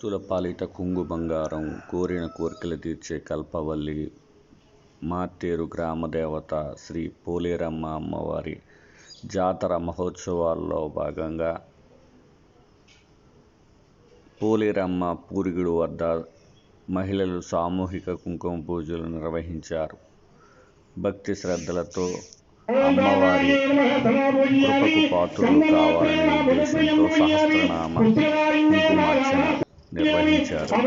భక్తుల పాలిట కొంగు బంగారం, కోరిన కోర్కెలు తీర్చే కల్పవల్లి, మాత్తేరు గ్రామదేవత శ్రీ పోలేరమ్మ అమ్మవారి జాతర మహోత్సవాల్లో భాగంగా పోలేరమ్మ పూరిగుడి వద్ద మహిళలు సామూహిక కుంకుమ పూజలు నిర్వహించారు. భక్తి శ్రద్ధలతో అమ్మవారి కృపకు పాత్రులు కావాలనే ఉద్దేశంతో సహస్రనామ కుంకుమార్చన నిర్వహించారు.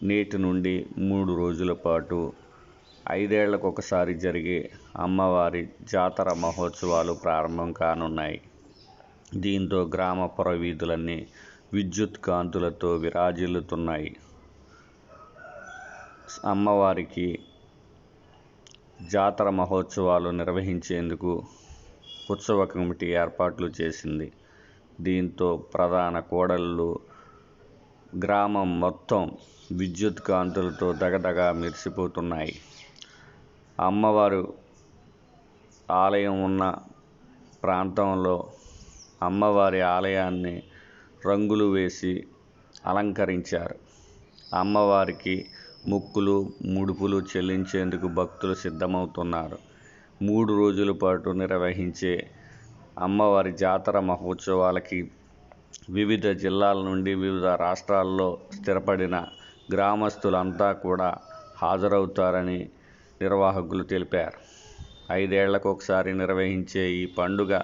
నేటి నుండి 3 రోజుల పాటు 5 ఏళ్లకొకసారి జరిగే అమ్మవారి జాతర మహోత్సవాలు ప్రారంభం కానున్నాయి. దీంతో గ్రామ పురవీధులన్నీ విద్యుత్ కాంతులతో విరాజిల్లుతున్నాయి. అమ్మవారికి జాతర మహోత్సవాలు నిర్వహించేందుకు ఉత్సవ కమిటీ ఏర్పాట్లు చేసింది. దీంతో ప్రధాన కూడళ్లు, గ్రామం మొత్తం విద్యుత్ కాంతులతో దగదగా మెరిసిపోతున్నాయి. అమ్మవారు ఆలయం ఉన్న ప్రాంతంలో అమ్మవారి ఆలయాన్ని రంగులు వేసి అలంకరించారు. అమ్మవారికి మొక్కులు, ముడుపులు చెల్లించేందుకు భక్తులు సిద్ధమవుతున్నారు. 3 రోజుల పాటు నిర్వహించే అమ్మవారి జాతర మహోత్సవాలకి వివిధ జిల్లాల నుండి, వివిధ రాష్ట్రాల్లో స్థిరపడిన గ్రామస్తులంతా కూడా హాజరవుతారని నిర్వాహకులు తెలిపారు. 5 ఏళ్లకొకసారి నిర్వహించే ఈ పండుగ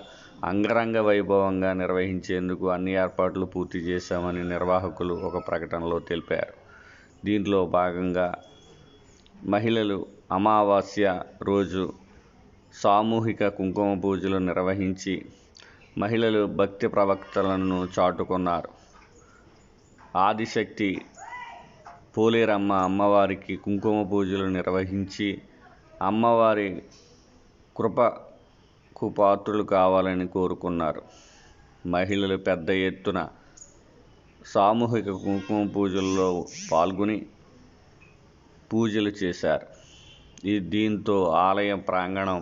అంగరంగ వైభవంగా నిర్వహించేందుకు అన్ని ఏర్పాట్లు పూర్తి చేశామని నిర్వాహకులు ఒక ప్రకటనలో తెలిపారు. దీంట్లో భాగంగా మహిళలు అమావాస్య రోజు సామూహిక కుంకుమ పూజలు నిర్వహించి మహిళలు భక్తి ప్రవక్తలను చాటుకున్నారు. ఆదిశక్తి పోలేరమ్మ అమ్మవారికి కుంకుమ పూజలు నిర్వహించి అమ్మవారి కృపకు పాత్రులు కావాలని కోరుకున్నారు. మహిళలు పెద్ద ఎత్తున సామూహిక కుంకుమ పూజల్లో పాల్గొని పూజలు చేశారు. దీంతో ఆలయ ప్రాంగణం